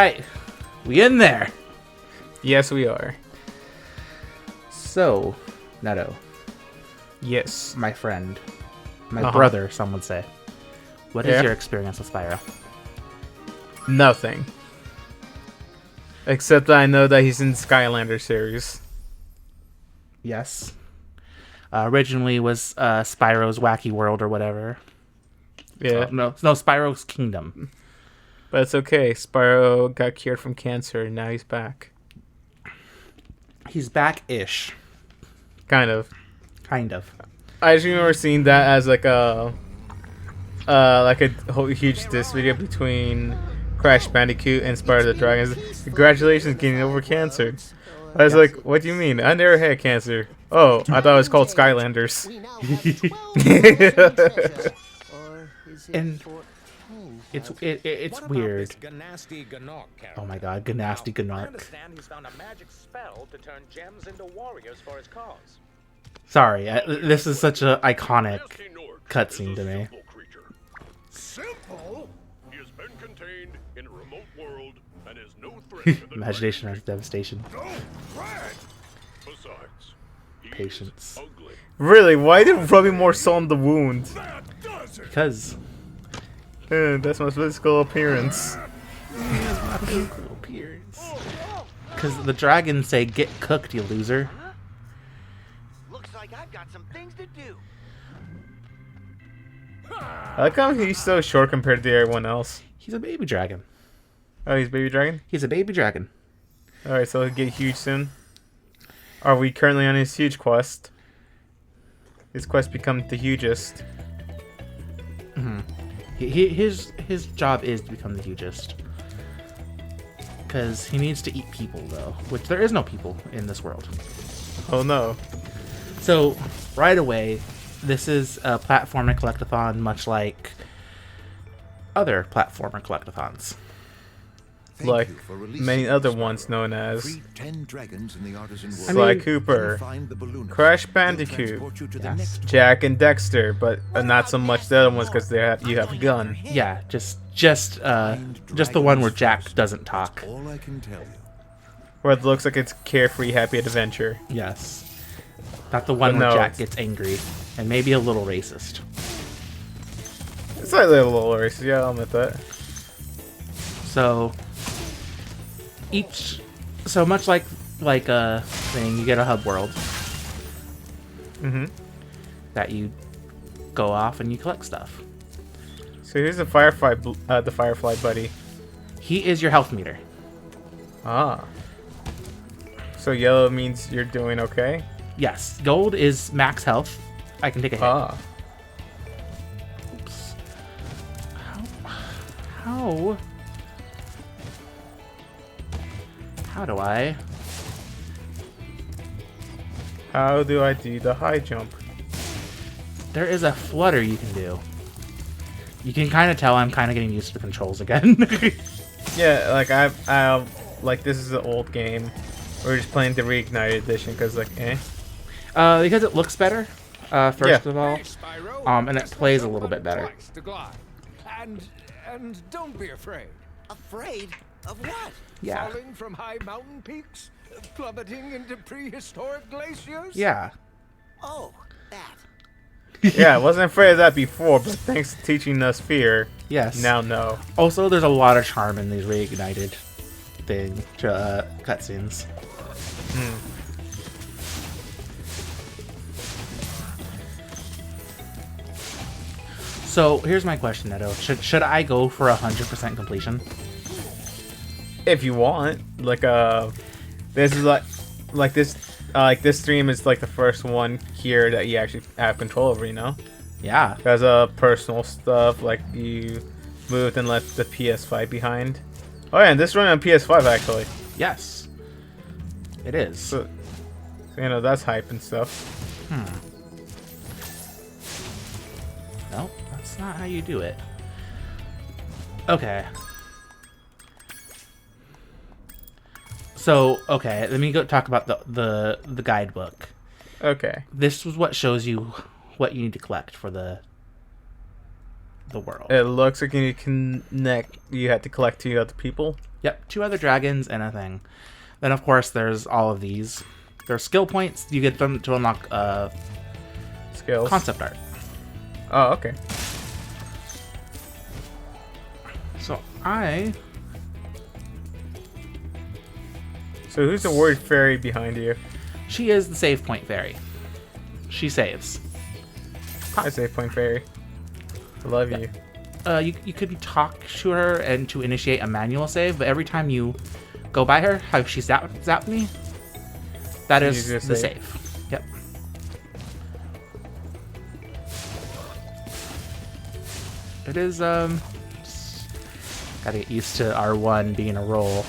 right, we in there. Yes, we are. So, Neto, Yes. my friend, my brother, some would say. What is your experience with Spyro? Nothing. Except that I know that he's in the Skylander series. Yes. Originally was Spyro's Wacky World or whatever. Yeah. No, Spyro's Kingdom. But it's okay. Spyro got cured from cancer and now he's back. He's back-ish. Kind of. Kind of. I just remember seeing that as like a whole huge diss video between Crash Bandicoot and Spyro the Dragon. Congratulations getting over cancer. I was like, what do you mean? I never had cancer. Oh, I thought it was called Skylanders. And it's weird. Oh my god, Gnasty Gnorc. Sorry, this is such an iconic cutscene to me. Simple? He has been contained in a remote world and is no threat to the Imagination or devastation. no threat. Besides, he Patience. is ugly. Really? Why did rubbing more salt on the wound? That does it. Because That's my physical appearance. Because the dragons say, "Get cooked, you loser." Looks like I've got some things to do. I like how he's so short compared to everyone else. He's a baby dragon. Oh, he's baby dragon? He's a baby dragon. Alright, so he'll get huge soon. Are we currently on his huge quest? His quest becomes the hugest. His job is to become the hugest. Because he needs to eat people, though. Which there is no people in this world. Oh no. So, right away, this is a platformer collectathon, much like other platformer collectathons. Like many other ones known as 10 dragons in the artisan world. Sly Cooper, Find the balloonist. Crash They'll Bandicoot, transport you to the Yes. next Jack and Dexter, but not so much the other ones because you have a gun. Yeah, just the one where Jack doesn't talk. All I can tell you. Where it looks like it's carefree, happy adventure. Yes. Not the one But where no, Jack it's- gets angry and maybe a little racist. It's slightly a little racist, yeah, I'll admit that. So much like a thing, you get a hub world Mm-hmm. that you go off and you collect stuff. So here's the Firefly buddy. He is your health meter. Ah. So yellow means you're doing okay? Yes, gold is max health. I can take a hit. Ah. Oops. How do I? How do I do the high jump? There is a flutter you can do. You can kind of tell I'm kind of getting used to the controls again. Yeah, like I like this is an old game. We're just playing the Reignited edition because like Because it looks better, first Yeah. of all, Spyro. and it plays a little bit better. Twice to glide. And don't be afraid. Afraid of what? Yeah, Falling from high mountain peaks, plummeting into prehistoric glaciers. yeah. Oh, that. yeah, I wasn't afraid of that before, but thanks to teaching us fear, Yes. now no. Also, there's a lot of charm in these reignited cutscenes. So here's my question, Neto. Should I go for 100% completion? If you want, like this is like this stream is like the first one here that you actually have control over, you know? Yeah. There's personal stuff like you moved and left the PS5 behind. Oh yeah, and this running on PS5 actually. Yes. It is. So you know that's hype and stuff. No, that's not how you do it. Okay. So, okay, let me go talk about the guidebook. Okay. This was what shows you what you need to collect for the the world. It looks like you connect. You have to collect 2 other people. Yep, 2 other dragons and a thing. Then of course there's all of these. There's skill points. You get them to unlock Skills. concept art. Oh, okay. So So who's the word fairy behind you? she is the save point fairy. She saves. I say point fairy. I love you. You can talk to her and to initiate a manual save, but every time you go by her, how she zapped me, that You is just the save. save. Yep. It is, gotta get used to R1 being a roll.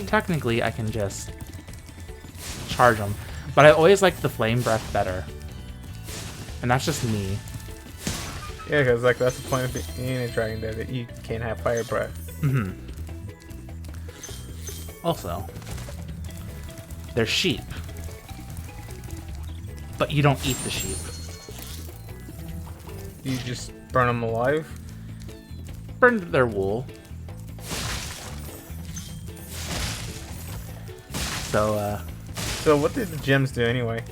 Technically, I can just charge them, but I always like the flame breath better. And that's just me. Yeah, because like that's the point of being a dragon, that you can't have fire breath. Mm-hmm. Also, they're sheep, but you don't eat the sheep. You just burn them alive. Burn their wool. So, So what did the gems do anyway?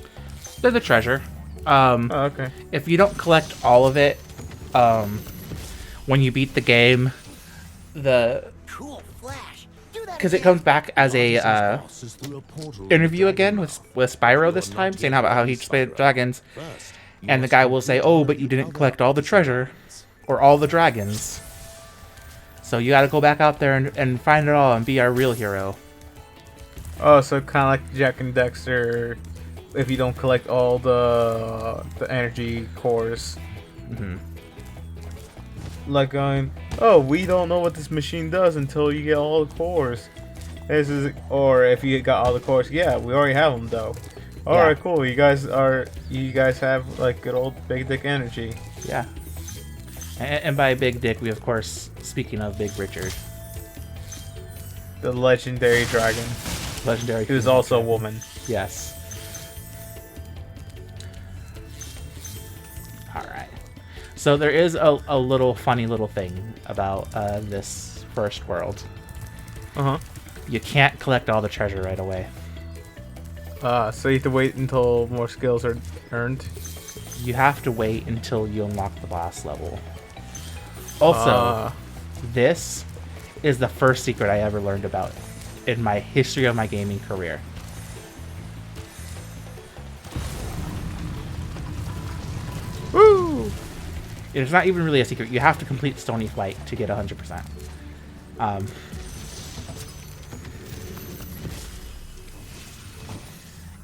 they're the treasure. Oh, okay. If you don't collect all of it, when you beat the game, Cool flash. Do that because it again. comes back as a interview again with Spyro this time, saying about how he played dragons, and the guy will say, "Oh, but you didn't collect all the treasure, or all the dragons. So you got to go back out there and find it all and be our real hero." Oh, so kind of like Jack and Dexter, if you don't collect all the energy cores. Mm-hmm. Like going, oh, we don't know what this machine does until you get all the cores. This is, or if you got all the cores, yeah, we already have them though. All right, cool. You guys have like good old big dick energy. Yeah. And by Big Dick, we of course, speaking of Big Richard, The legendary dragon, legendary. who's also a woman. Yes. Alright. So there is a little funny little thing about this first world. Uh You can't collect all the treasure right away. huh. So you have to wait until more skills are earned. You have to wait until you unlock the boss level. Also, this is the first secret I ever learned about in my history of my gaming career. Woo! It's not even really a secret. You have to complete Stony Flight to get 100%.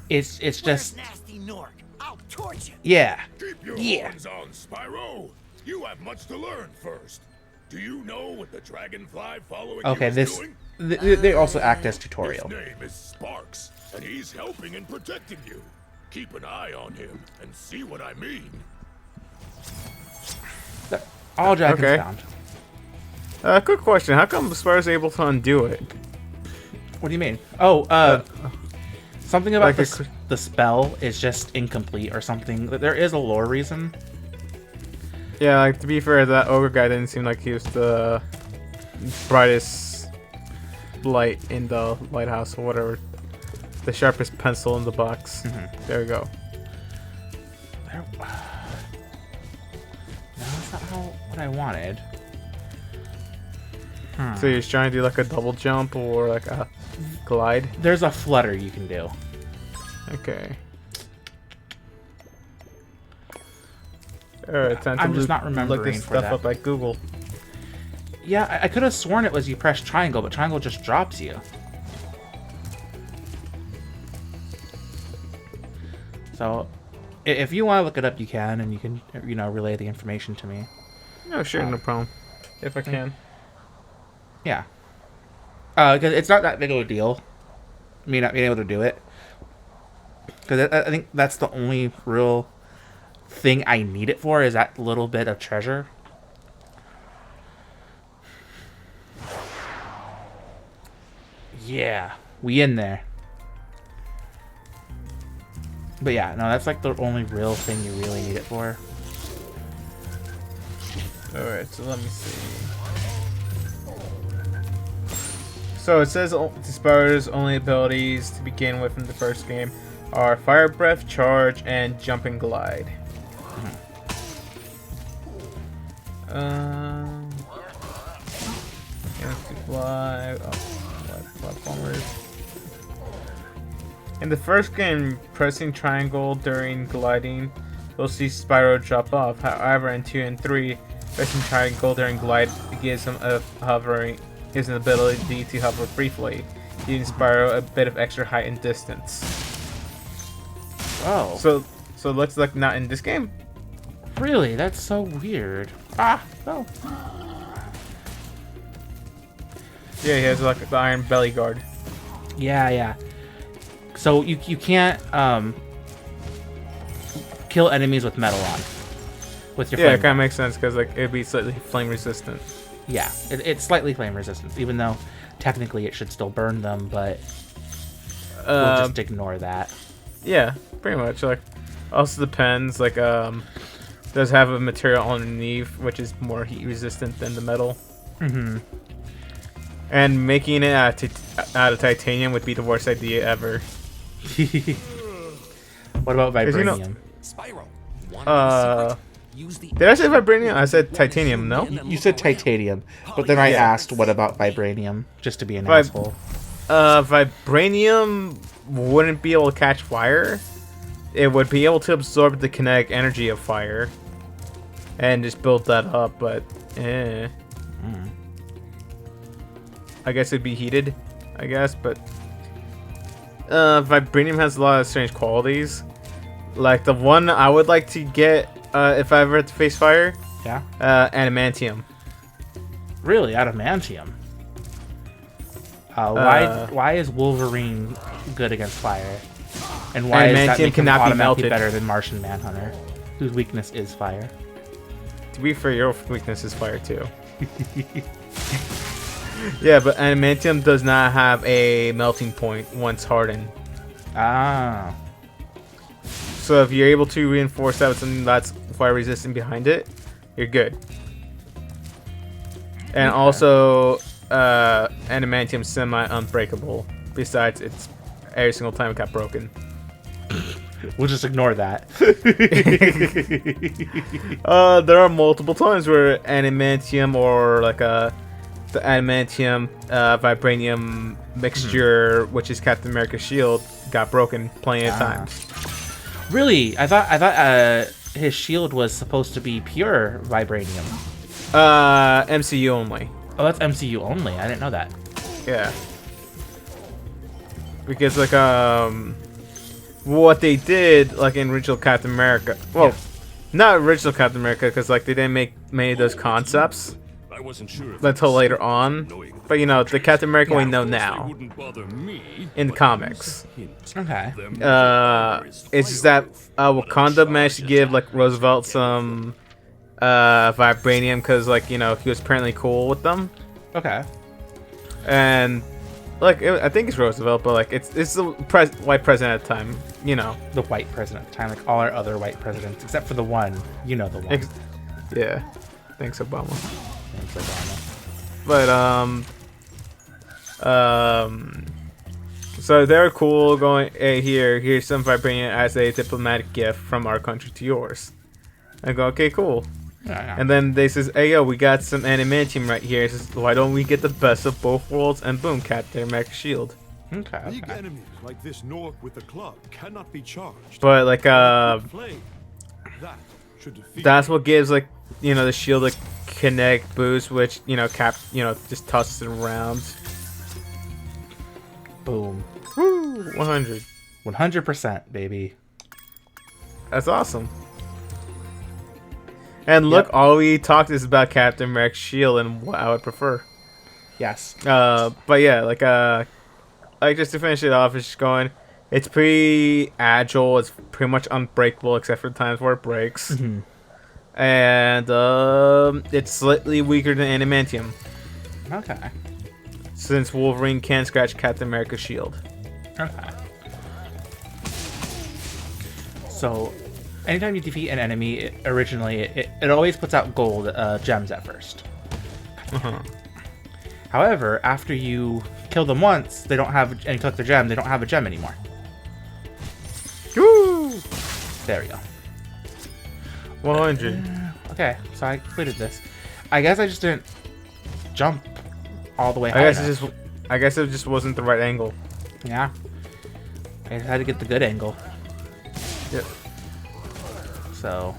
It's just, Gnasty Gnorc. I'll torch you. yeah. Keep your Yeah. horns on, Spyro. You have much to learn first. Do you know what the dragonfly following Okay, you is this doing? they also act as His tutorial. name is Sparks, and he's helping and protecting you. Keep an eye on him and see what I mean. All dragons Okay. found. Quick question: how come Spyro's able to undo it? What do you mean? Oh, something about like the spell is just incomplete or something. There is a lore reason. Yeah, like to be fair, that ogre guy didn't seem like he was the brightest light in the lighthouse or whatever. The sharpest pencil in the box. There we go. There, no, that's not what I wanted. So you're trying to do like a double jump or like a glide? There's a flutter you can do. Okay. Alright, time to I'm just not look remembering this for stuff that. up at Google. Yeah, I could have sworn it was you press triangle, but triangle just drops you. So, if you want to look it up, you can, and you can, relay the information to me. No, sure, no problem. If I can. Yeah. Because it's not that big of a deal, me not being able to do it. Because I think that's the only real thing I need it for, is that little bit of treasure. Yeah, we in there. But yeah, no, that's like the only real thing you really need it for. Alright, so let me see. So it says Spyro's only abilities to begin with in the first game are Fire Breath, Charge, and Jump and Glide. Glide. Platformers. In the first game, pressing triangle during gliding will see Spyro drop off. However, in 2 and 3, pressing triangle during glide gives him an ability to hover briefly, giving Spyro a bit of extra height and distance. Oh. So it looks like not in this game. Really? That's so weird. Ah, no. Yeah, he has like the iron belly guard. Yeah. So you can't kill enemies with metal on. With your Yeah, flame it kind of makes sense because like it'd be slightly flame resistant. Yeah, it's slightly flame resistant, even though technically it should still burn them, but we'll just ignore that. Yeah, pretty much. Like, also depends. Like, does have a material underneath which is more heat resistant than the metal. Mm-hmm. And making it out of titanium would be the worst idea ever. What about vibranium? You know, did I say vibranium? I said titanium. No. You said titanium, but then I asked, what about vibranium? Just to be an asshole. Vibranium wouldn't be able to catch fire. It would be able to absorb the kinetic energy of fire and just build that up, but I guess it'd be heated, I guess, but vibranium has a lot of strange qualities. Like the one I would like to get if I ever had to face fire. Yeah. Adamantium. Really, adamantium. Why is Wolverine good against fire? And why is that make him automatically better than Martian Manhunter, whose weakness is fire? To be fair, your weakness is fire too. Yeah, but adamantium does not have a melting point once hardened. Ah. So if you're able to reinforce that with something that's fire resistant behind it, you're good. And also, adamantium semi-unbreakable. Besides, it's every single time it got broken. We'll just ignore that. There are multiple times where adamantium or like the adamantium vibranium mixture, which is Captain America's shield, got broken plenty of times. Really? I thought his shield was supposed to be pure vibranium. MCU only. Oh, that's MCU only. I didn't know that. Yeah. Because like what they did like in original Captain America. Well, not original Captain America because like they didn't make many of those concepts. I wasn't sure Until later on. But you know, the Captain America we know now in the comics. Okay. It's just that Wakanda managed to give like Roosevelt some vibranium because like you know he was apparently cool with them. Okay. And like I think it's Roosevelt, but like it's the white president at the time. You know, The white president at the time, like all our other white presidents, except for the one. You know the one. Yeah. Thanks, Obama. Thanks, Obama. But so they're cool going, hey, here's some vibranium as a diplomatic gift from our country to yours. I go, okay, cool. Yeah. And then they says, hey yo, we got some adamantium right here. Says, why don't we get the best of both worlds? And boom, Captain America's shield. Okay. Big enemies like this Gnorc with the club cannot be charged. But like Flame. That should defeat that's what gives like you know the shield a kinetic boost, which you know just tosses it around. Boom. Woo, 100. 100%, baby. That's awesome. And look, all we talked is about Captain America's shield and what I would prefer. Yes. But yeah, like just to finish it off, it's just going. It's pretty agile. It's pretty much unbreakable except for the times where it breaks. Mm-hmm. And it's slightly weaker than adamantium, Okay. since Wolverine can scratch Captain America's shield. Okay. So, anytime you defeat an enemy, it always puts out gold gems at first. However, after you kill them once, they don't have and collect the gem. They don't have a gem anymore. Woo! There we go. 100. Okay, so I completed this. I guess I just didn't jump all the way high enough. I guess it just wasn't the right angle. Yeah. I had to get the good angle. Yep. So,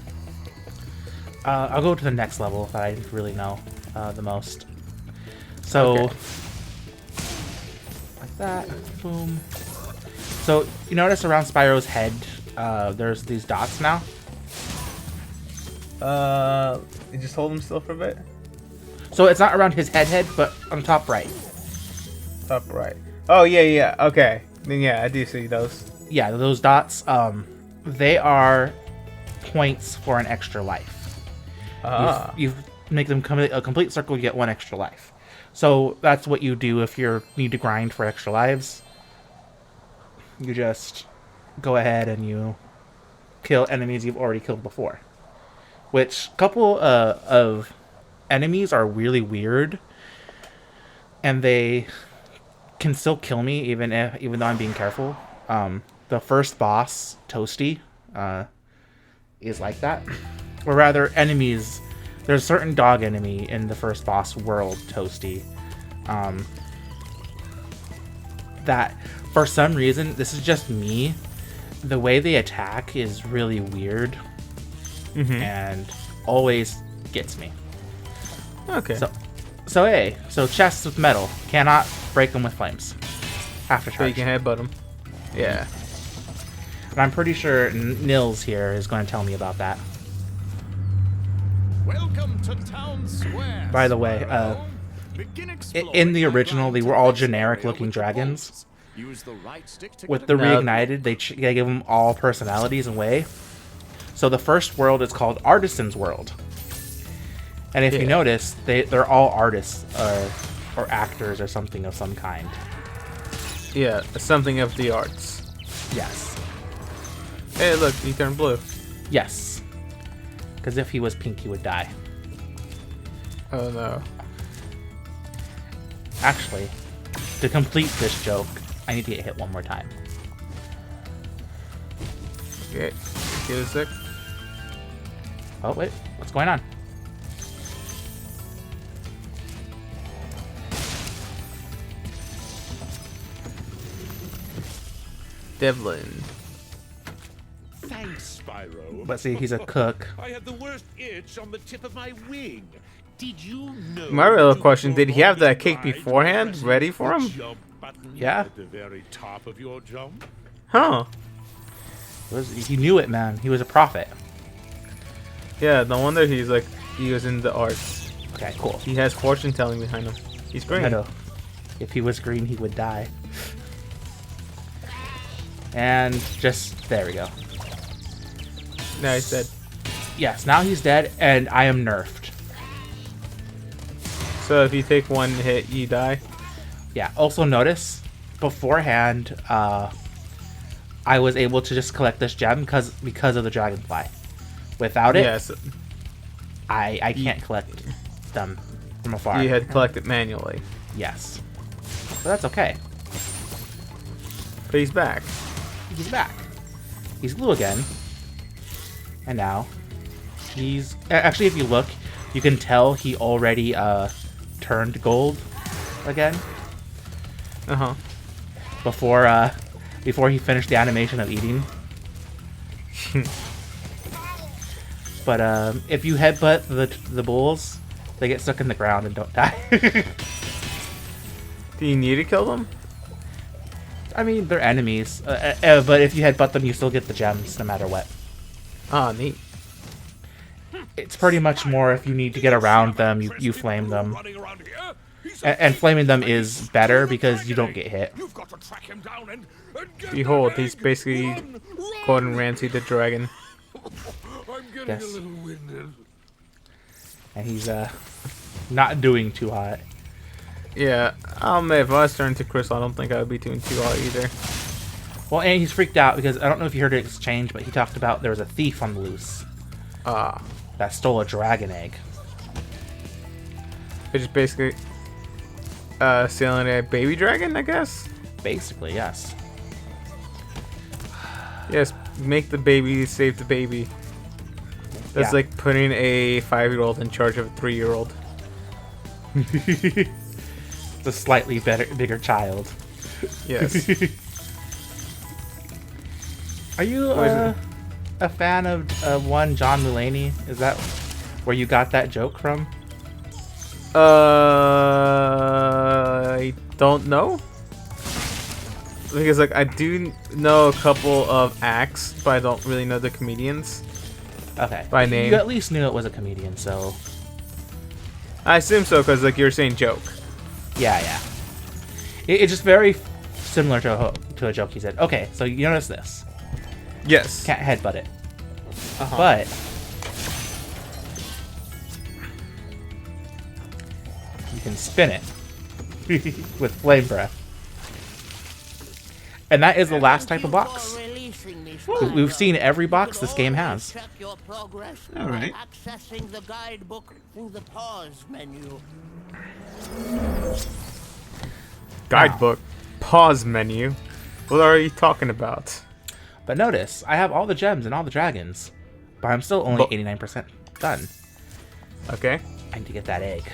I'll go to the next level that I really know the most. So, Okay. like that. Boom. So, you notice around Spyro's head, there's these dots now? You just hold him still for a bit. So, it's not around his head, but on the top right. Top right. Oh, yeah. Okay. Then, yeah, I do see those. Yeah, those dots, they are points for an extra life. You make them a complete circle, you get 1 extra life. So that's what you do if you need to grind for extra lives. You just go ahead and you kill enemies you've already killed before. Which, a couple of enemies are really weird. And they can still kill me even though I'm being careful. The first boss, Toasty, is like that. Or rather, enemies. There's a certain dog enemy in the first boss world, Toasty. That, for some reason, this is just me, the way they attack is really weird. And always gets me. Okay. So chests with metal. Cannot break them with flames. After So charge. you can headbutt him. Yeah. And I'm pretty sure Nils here is going to tell me about that. Welcome to Town Square. By the way, Spyro. Begin exploring in the by original, they going were to all this generic area looking with the dragons. bolts. Use the right stick to With get the it. No. reignited, they gave them all personalities and way. So the first world is called Artisan's World. And if you Yeah. notice, they're all artists or actors or something of some kind. Yeah, something of the arts. Yes. Hey, look, he turned blue. Yes. Because if he was pink, he would die. Oh no. Actually, to complete this joke, I need to get hit one more time. Okay, get a sec. Oh, wait. What's going on? Devlin. Thanks, Spyro. But see, he's a cook. I had the worst itch on the tip of my wing. Did you know? My real to question, did he have perform that cake this ride, beforehand, press ready the for him? jump button Yeah. At the very top of your jump. Huh. He knew it, man. He was a prophet. Yeah, no wonder he was in the arts. Okay, cool. He has fortune telling behind him. He's green. Meadow. If he was green, he would die. And just, there we go. Now he's dead. Yes, now he's dead, and I am nerfed. So if you take 1 hit, you die? Yeah, also notice, beforehand, I was able to just collect this gem because of the dragonfly. Without it, Yes. I can't collect them from afar. You had to collect it manually. Yes. But that's okay. But he's back. He's back. He's blue again. And now, he's... Actually, if you look, you can tell he already turned gold again. Uh-huh. Before he finished the animation of eating. But if you headbutt the bulls, they get stuck in the ground and don't die. Do you need to kill them? I mean, they're enemies. But if you headbutt them, you still get the gems no matter what. Ah, neat. It's pretty much more if you need to get around them, you flame them. And flaming them is better because you don't get hit. You've got to track him down and get Behold, that he's egg. basically Run! Gordon Ramsay the dragon. I'm getting Yes. a little winded. And he's not doing too hot. Yeah, if I was turned to Crystal, I don't think I would be doing too hot either. Well, and he's freaked out because I don't know if you heard it exchange, but he talked about there was a thief on the loose that stole a dragon egg. Which is basically stealing a baby dragon, I guess? Basically, yes. Yes, make the baby, save the baby. That's Yeah. like putting a 5-year-old in charge of a 3-year-old. The slightly bigger child. Yes. Are you What is a fan of one John Mulaney? Is that where you got that joke from? I don't know. Because like I do know a couple of acts, but I don't really know the comedians. Okay. By name. You at least knew it was a comedian, so I assume so, because like you're saying joke. yeah. It's just very similar to a joke he said. Okay, so you notice this. Yes. Can't headbutt it. Uh-huh. But you can spin it with flame breath. And that is the last type of box. We've seen every box this game has. All right. Accessing the guidebook through the pause menu. Guidebook. Pause menu. What are you talking about? But notice, I have all the gems and all the dragons. But I'm still only 89% done. Okay. I need to get that egg.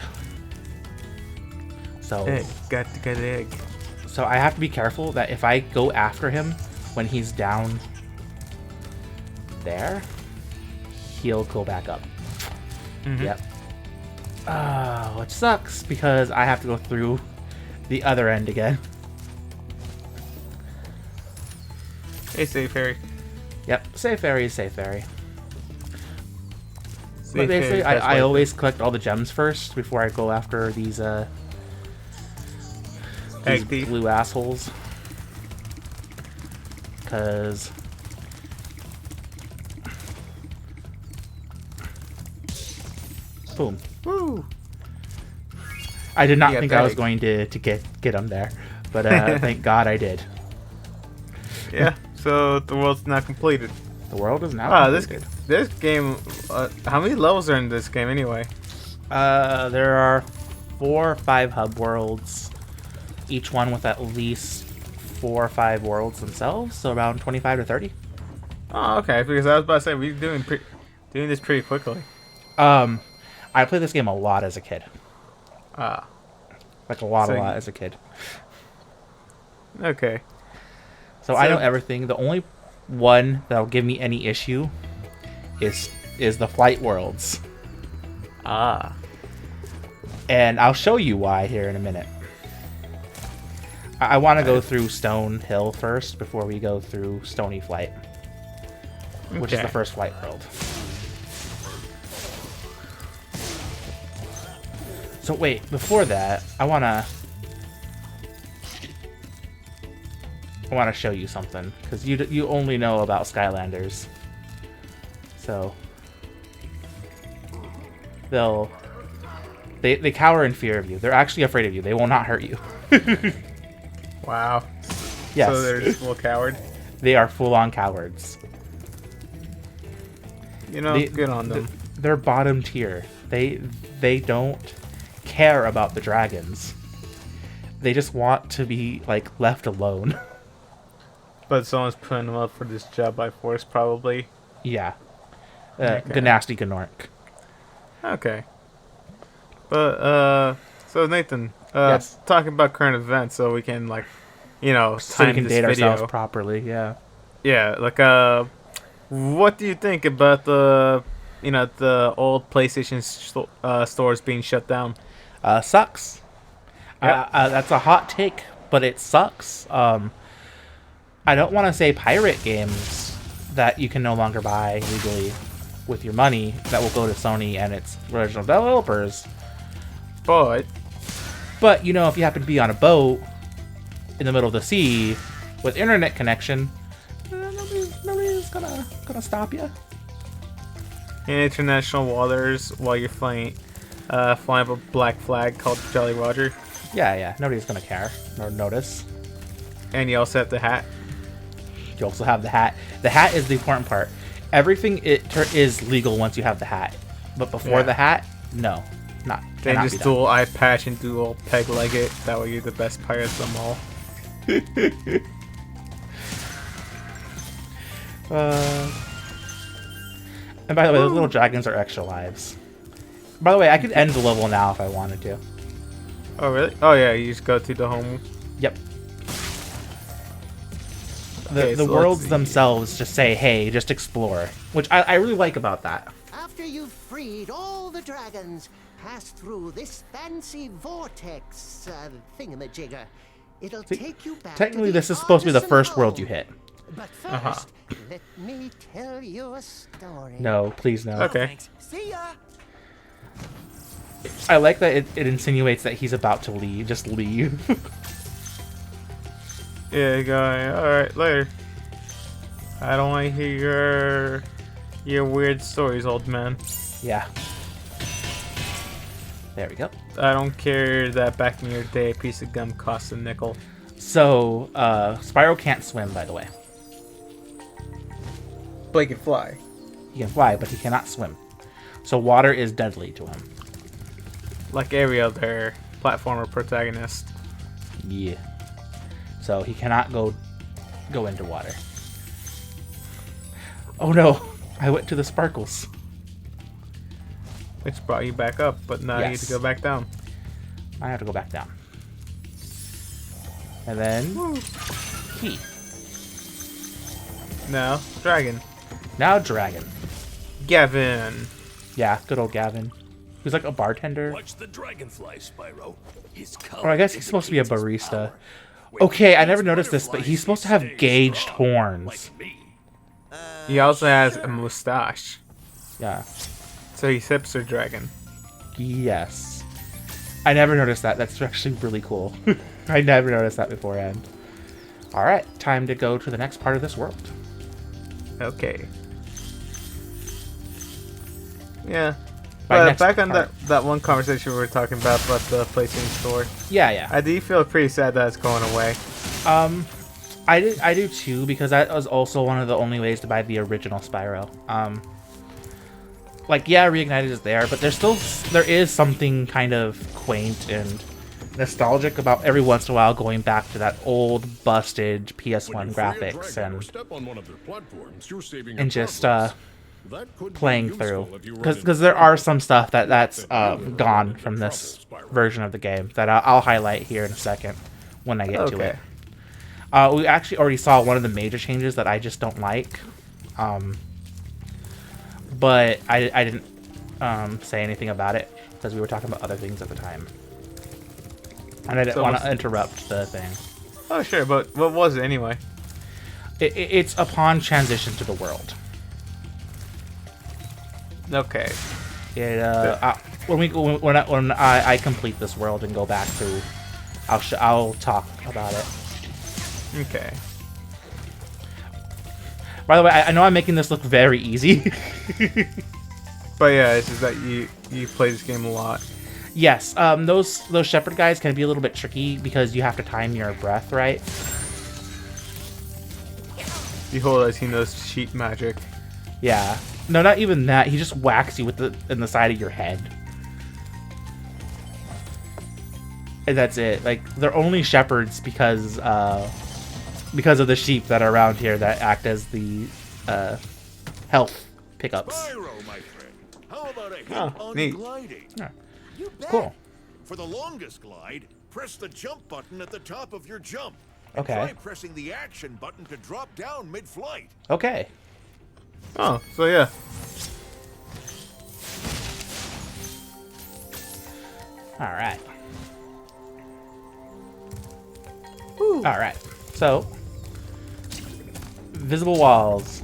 So, Egg. Got to get an egg. so I have to be careful that if I go after him when he's down there, he'll go back up. Mhm. Yep. Which sucks because I have to go through the other end again. Hey, safe fairy. Yep, safe fairy is safe fairy. Safe But basically, fairy, I always collect all the gems first before I go after these Egg thief. blue assholes. Cause boom. Woo. I did not You got think the I was egg. going to get them there, but thank God I did. Yeah. So the world's not completed. The world is now Ah, this completed. game. How many levels are in this game anyway? There are 4 or 5 hub worlds, each one with at least 4 or 5 worlds themselves, so around 25 to 30. Oh, okay. Because I was about to say we're doing this pretty quickly. I played this game a lot as a kid, Ah. like a lot So as a kid. Okay. So I So- know everything. The only one that'll give me any issue is the flight worlds, Ah. and I'll show you why here in a minute. I want to go through Stone Hill first before we go through Stony Flight, which is Okay. the first flight world. So wait, before that, I wanna show you something because you only know about Skylanders, so they cower in fear of you. They're actually afraid of you. They will not hurt you. Wow. Yes, So they're just a little coward. they are full-on cowards. You know, They- good on them. They're bottom tier. They don't care about the dragons. They just want to be like left alone. But someone's putting them up for this job by force, probably. Yeah. Okay. Gnasty Gnorc. Okay. But so Nathan, Yes. talking about current events, so we can like, you know, So we time can this date video. ourselves properly. Yeah. Yeah, like what do you think about the old PlayStation stores being shut down? Sucks. Yep. That's a hot take, but it sucks. I don't want to say pirate games that you can no longer buy legally with your money that will go to Sony and its original developers. But But, you know, if you happen to be on a boat in the middle of the sea with internet connection, nobody's gonna stop you. in international waters, while you're flying up a black flag called Jolly Roger, Yeah, nobody's gonna care nor notice. and you also have the hat. You also have the hat. The hat is the important part. Everything is legal once you have the hat, but before the hat, no, not. Then cannot just be done. dual eye patch and dual peg leg it. That way you're the best pirate of them all. And by the way, those little dragons are extra lives. By the way, I could end the level now if I wanted to. Oh really? Oh yeah, you just go to the home. Yep. Okay, The so worlds let's see. themselves just say, hey, just explore. Which I really like about that. After you've freed all the dragons, pass through this fancy vortex thingamajigger. It'll take you back Technically, to the this is supposed to be the artisan first world home. you hit. But first, let me tell you a story. No, please no. Okay. See ya! I like that it insinuates that he's about to leave. Just leave. Yeah, you're going. All right, later. I don't want to hear your weird stories, old man. Yeah. There we go. I don't care that back in your day a piece of gum cost a nickel. So, Spyro can't swim, by the way. But he can fly. He can fly, but he cannot swim. So water is deadly to him. Like every other platformer protagonist. Yeah. So he cannot go into water. Oh no! I went to the sparkles. Which brought you back up, but now you need Yes. to go back down. I have to go back down. And then key. Now, dragon. Now dragon. Gavin. Yeah, good old Gavin. He's like a bartender. Watch the dragonfly, Spyro. His Or I guess he's supposed to be a barista. Okay, I never noticed this, but he's supposed to have gauged horns. He also has a mustache. Yeah. So he's hipster dragon. Yes. I never noticed that. That's actually really cool. I never noticed that beforehand. Alright, time to go to the next part of this world. Okay. Yeah. By But next back on part. that one conversation we were talking about the PlayStation Store. Yeah, yeah. I do feel pretty sad that it's going away. I do too, because that was also one of the only ways to buy the original Spyro. Like, yeah, Reignited is there, but there is something kind of quaint and nostalgic about every once in a while going back to that old busted PS1 graphics and just playing through, because there are some stuff that's gone from this version of the game that I'll highlight here in a second when I get to it. We actually already saw one of the major changes that I just don't like, but I didn't say anything about it because we were talking about other things at the time, and I didn't want to interrupt the thing. Oh sure, but what was it anyway? It's upon transition to the world. Okay. When I complete this world and go back through, I'll talk about it. Okay. By the way, I know I'm making this look very easy. But yeah, it's just that you play this game a lot. Yes, those shepherd guys can be a little bit tricky because you have to time your breath right. Behold, I've seen those sheet magic. Yeah. No, not even that. He just whacks you in the side of your head. And that's it. Like, they're only shepherds because of the sheep that are around here that act as the health pickups. Spyro, my friend. How about a hit on neat. gliding? Yeah. You bet. Cool. For the longest glide, press the jump button at the top of your jump. And Okay. try pressing the action button to drop down mid-flight. Okay. Oh, so yeah. Alright. Alright. So, visible walls.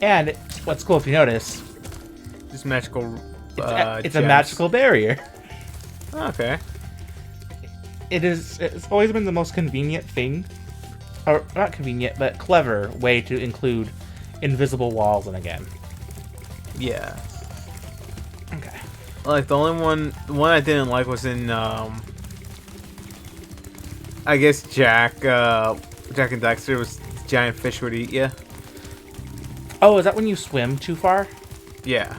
And what's cool if you notice, Just magical. it's a gems. magical barrier. Okay. It's always been the most convenient thing, or not convenient, but clever way to include invisible walls in a game. Yeah. Okay. Like the one I didn't like was in I guess Jack Jack and Daxter was giant fish would eat you. Oh, is that when you swim too far? Yeah.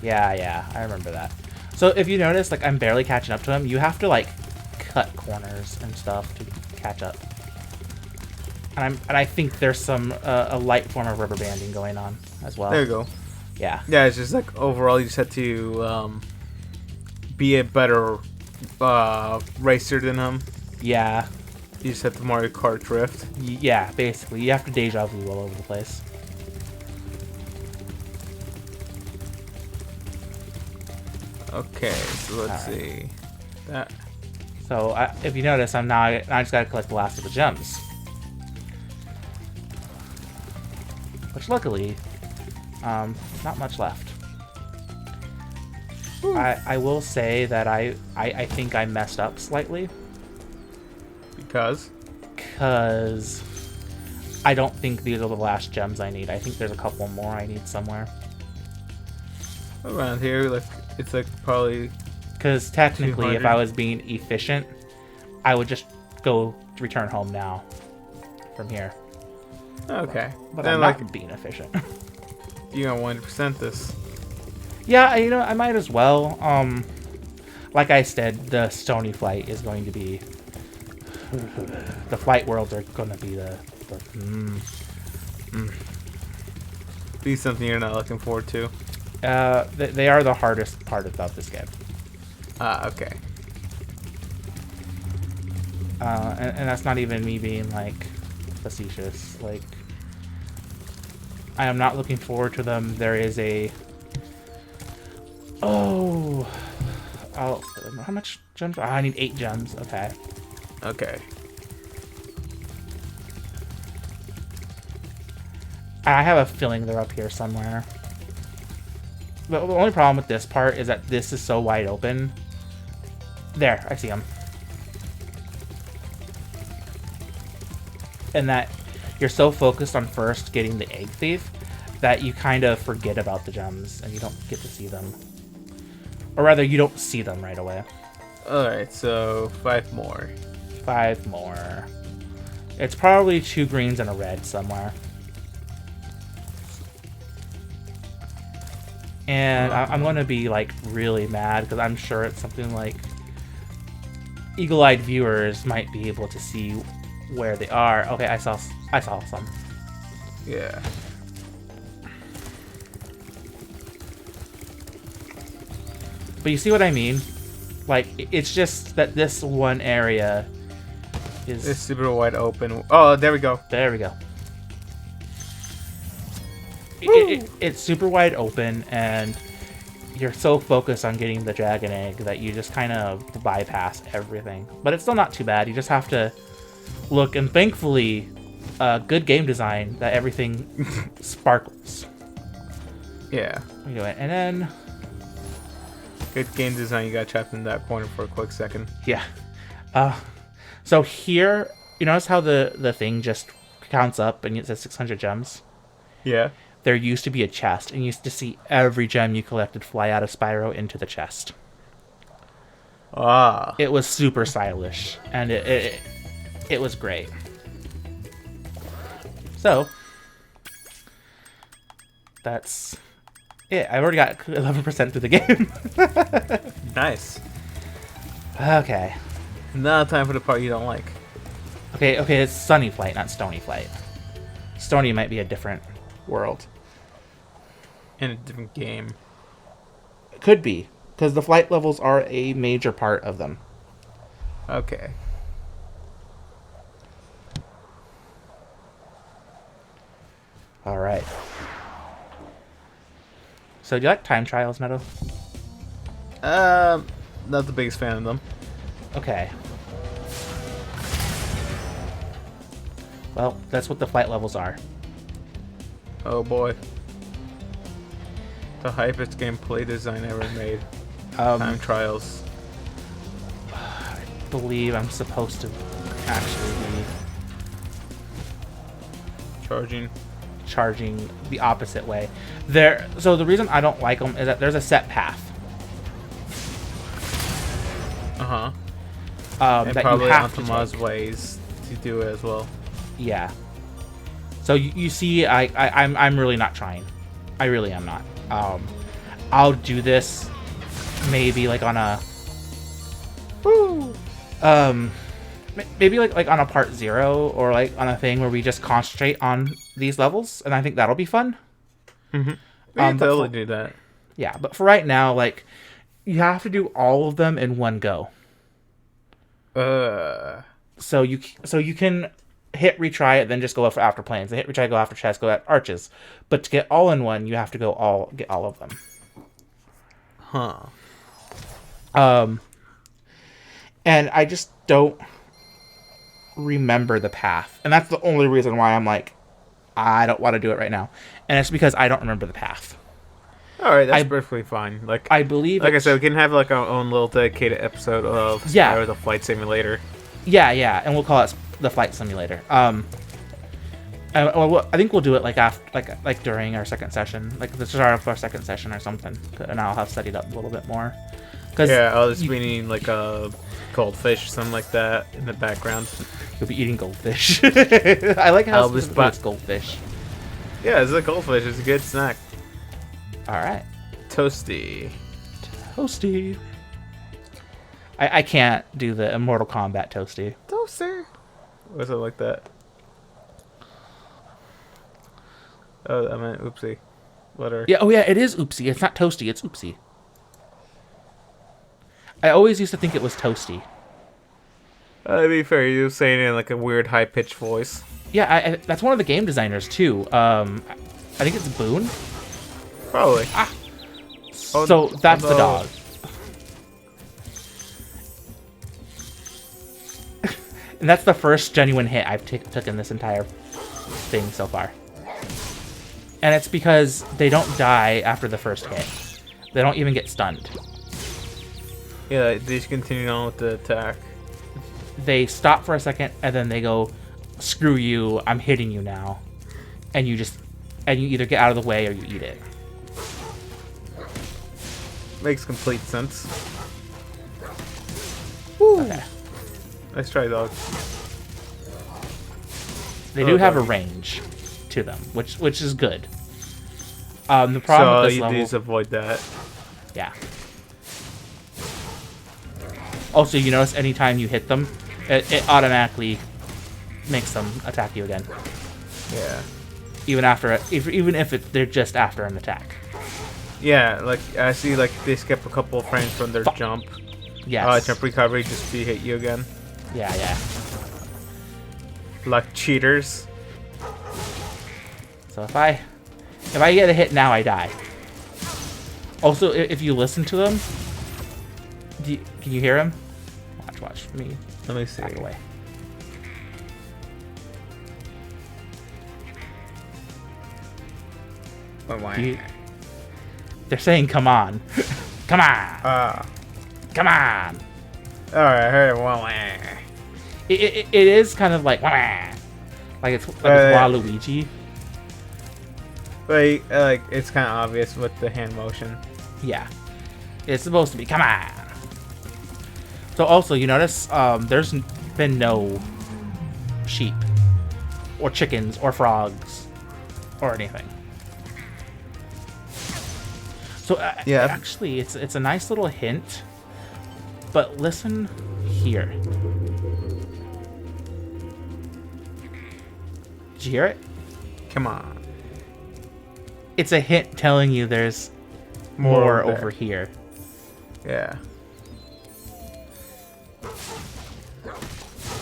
Yeah, I remember that. So if you notice, like, I'm barely catching up to him, you have to, like, cut corners and stuff to catch up. And I think there's some, a light form of rubber banding going on as well. There you go. Yeah. Yeah, it's just like, overall, you just have to, be a better, racer than him. Yeah. You just have to Mario Kart drift. Yeah, basically. You have to deja vu all over the place. Okay, so let's see. That. So if you notice, now I just gotta collect the last of the gems. Which luckily, not much left. I will say that I think I messed up slightly. Because I don't think these are the last gems I need. I think there's a couple more I need somewhere. around here, like it's like probably. Because technically, if 200. I was being efficient, I would just go return home now from here. Okay. But then I'm like not being efficient. you gonna 100% this. Yeah, I might as well. Like I said, the Stony Flight is going to be. The flight worlds are going to be Be something you're not looking forward to. they are the hardest part about this game. Ah, okay. And that's not even me being like facetious. Like, I am not looking forward to them. There is a. Oh, how much gems? Oh, I need 8 gems. Okay. Okay. I have a feeling they're up here somewhere. The only problem with this part is that this is so wide open. There, I see them. And that you're so focused on first getting the egg thief that you kind of forget about the gems and you don't get to see them. Or rather, you don't see them right away. Alright, so 5 more. 5 more. It's probably 2 greens and a red somewhere. And I'm going to be, like, really mad because I'm sure it's something like eagle-eyed viewers might be able to see where they are. Okay, I saw some. Yeah. But you see what I mean? Like, it's just that this one area is... It's super wide open. Oh, there we go. There we go. It's super wide open, and you're so focused on getting the dragon egg that you just kind of bypass everything. But it's still not too bad. You just have to look, and thankfully, good game design that everything sparkles. Yeah. Anyway, and then... Good game design. You got trapped in that corner for a quick second. Yeah. So here, you notice how the thing just counts up and it says 600 gems? Yeah. There used to be a chest, and you used to see every gem you collected fly out of Spyro into the chest. Ah. It was super stylish, and it was great. So, that's it. I've already got 11% through the game. Nice. Okay. Now time for the part you don't like. Okay, it's Sunny Flight, not Stony Flight. Stony might be a different world. In a different game. Could be, because the flight levels are a major part of them. Okay. All right. So, do you like time trials, Meadow? Not the biggest fan of them. Okay. Well, that's what the flight levels are. Oh boy. The hypest gameplay design ever made. Time trials. I believe I'm supposed to actually be charging the opposite way. So the reason I don't like them is that there's a set path. Uh-huh. And That probably you have to Antoma's take. ways to do it as well. Yeah. So you see, I'm really not trying. I really am not. I'll do this maybe like on a maybe like on a part 0 or like on a thing where we just concentrate on these levels, and I think that'll be fun. Mm-hmm. We can totally for, do that. Yeah, but for right now, like, you have to do all of them in one go. So you can hit retry it, then just go for after planes. Hit retry, go after chest, go at arches. But to get all in one, you have to get all of them. Huh. And I just don't remember the path, and that's the only reason why I'm like, I don't want to do it right now, and it's because I don't remember the path. All right, that's perfectly fine. Like, I believe, like I said, we can have like our own little dedicated episode of Spyro the Flight Simulator. Yeah, and we'll call it the Flight Simulator. I think we'll do it like after, like during our second session, like the start of our second session or something, and I'll have studied up a little bit more. Yeah, I'll just be eating like a goldfish or something like that in the background. You'll be eating goldfish. I like how it's goldfish. Yeah, it's a goldfish. It's a good snack. All right. Toasty. I can't do the Immortal Kombat Toasty. Toaster. Was it like that? Oh, I meant oopsie. Letter. Yeah. Oh, yeah. It is oopsie. It's not toasty. It's oopsie. I always used to think it was toasty. To be fair, you were saying it in like a weird high-pitched voice. Yeah, that's one of the game designers too. I think it's Boone. Probably. So that's the dog. And that's the first genuine hit I've took in this entire thing so far. And it's because they don't die after the first hit. They don't even get stunned. Yeah, they just continue on with the attack. They stop for a second, and then they go, screw you, I'm hitting you now. And you either get out of the way or you eat it. Makes complete sense. Woo. Okay. Nice try, dog. They do have a range to them, which is good. The problem with this level, you just avoid that. Yeah. Also, you notice anytime you hit them, it automatically makes them attack you again. Yeah. Even if they're just after an attack. Yeah, like I see, like they skip a couple of frames from their jump. Yes. Jump recovery just to hit you again. Yeah. Like cheaters. So if I get a hit now, I die. Also, if you listen to them, can you hear him? Watch me. Let me see. Back away. They're saying, "Come on, come on, come on." All right, I heard it. It is kind of like it's Waluigi. Like it's kind of obvious with the hand motion. Yeah, it's supposed to be come on. So also, you notice there's been no sheep or chickens or frogs or anything. So yeah, actually, it's a nice little hint. But listen here. Did you hear it? Come on. It's a hint telling you there's more over here. Yeah.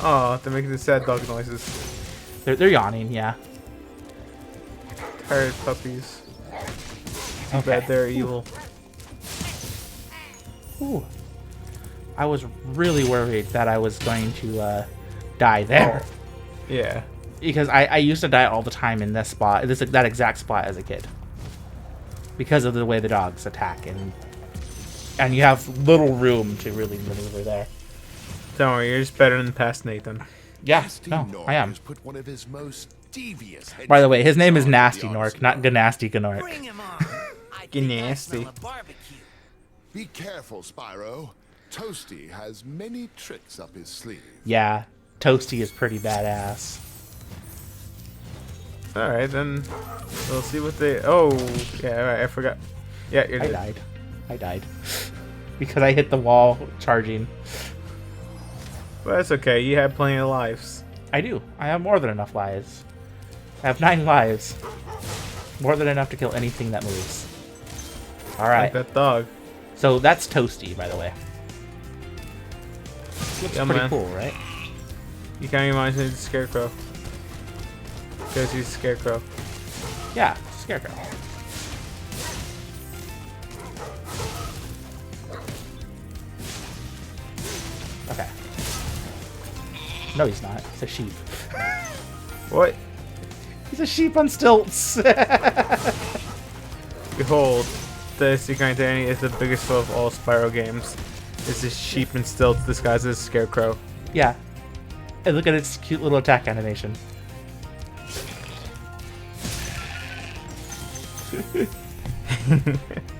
Oh, they're making the sad dog noises. They're yawning, yeah. Tired puppies. Too bad they're evil. Ooh. I was really worried that I was going to die there. Yeah. Because I used to die all the time in this spot, that exact spot as a kid. Because of the way the dogs attack, and you have little room to really maneuver there. Don't worry, you're just better than past Nathan. Yeah, no, I am. Put one of his most devious By the way, his name is Gnasty Gnorc, not Gnasty Gnorc. Bring him on. I think I Gnasty. smell a barbecue. Be careful, Spyro. Toasty has many tricks up his sleeve. Yeah, Toasty is pretty badass. Alright, then we'll see what they... Oh, yeah, alright, I forgot. Yeah, you're I dead. died. I died. Because I hit the wall charging. But that's okay, you have plenty of lives. I do. I have more than enough lives. I have 9 lives. More than enough to kill anything that moves. Like Alright. that dog. So that's Toasty, by the way. Looks Yeah, pretty man. cool, right? You kind of reminds me of the Scarecrow. Because he's a Scarecrow. Yeah, Scarecrow. Okay. No, he's not. He's a sheep. What? He's a sheep on stilts. Behold, the Secret Identity is the biggest foe of all Spyro games. It's a sheep and stilts disguised as a Scarecrow. Yeah. And look at its cute little attack animation.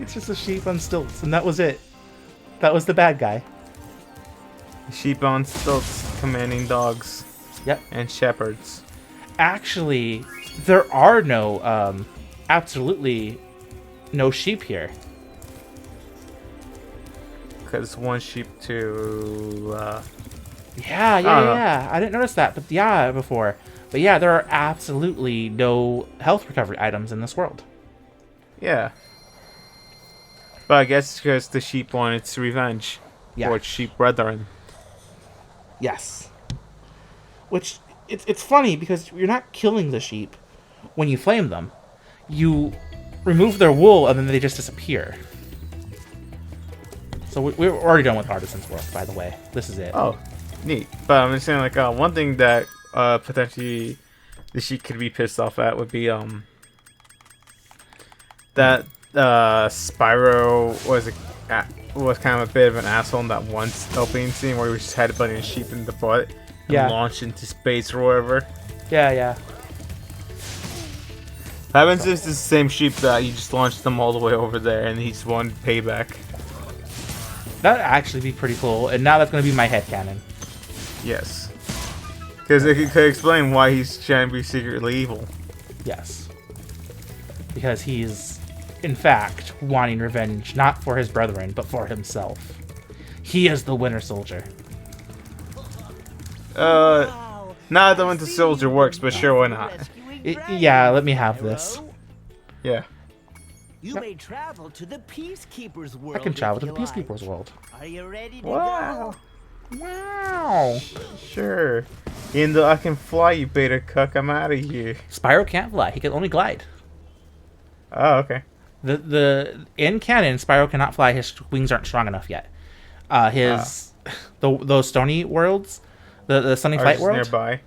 It's just a sheep on stilts, and that was it. That was the bad guy. Sheep on stilts commanding dogs Yep. and shepherds. Actually, there are no, absolutely no sheep here. Because one sheep to, Yeah, don't know. yeah. I didn't notice that, but yeah, before. But yeah, there are absolutely no health recovery items in this world. yeah. But I guess because the sheep wanted its revenge. Yeah. For its sheep brethren. Yes. Which, it's funny because you're not killing the sheep when you flame them. You remove their wool and then they just disappear. So we're already done with Artisan's work, by the way. This is it. Oh, neat. But I'm just saying, like, one thing that potentially the sheep could be pissed off at would be that Spyro was kind of a bit of an asshole in that one opening scene where he just had a bunch of sheep in the butt and Yeah. launched into space or whatever. Yeah, yeah. Happens if it's the same sheep that you just launched them all the way over there and he just wanted payback. That'd actually be pretty cool. And now that's going to be my headcanon. Yes. Because it could explain why he's trying to be secretly evil. Yes. Because he's, in fact, wanting revenge not for his brethren, but for himself. He is the Winter Soldier. Not the Winter Soldier works, but sure, why not? Yeah, let me have this. Yeah. You may travel to the Peacekeeper's world. I can travel to the if you like. Peacekeeper's world. Are you ready to Wow. go? Wow. Sure. Even though I can fly, you beta cuck, I'm out of here. Spyro can't fly. He can only glide. Oh, okay. In canon, Spyro cannot fly. His wings aren't strong enough yet. Those stony worlds, the Sunny Or Flight just world, nearby.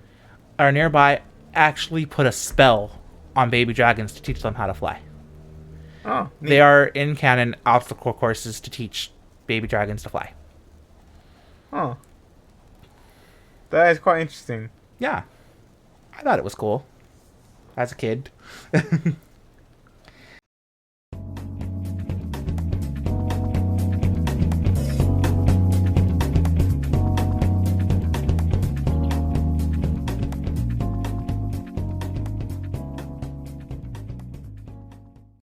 are nearby. Actually, put a spell on baby dragons to teach them how to fly. Oh, neat. They are in canon obstacle courses to teach baby dragons to fly. Oh. That is quite interesting. Yeah, I thought it was cool as a kid.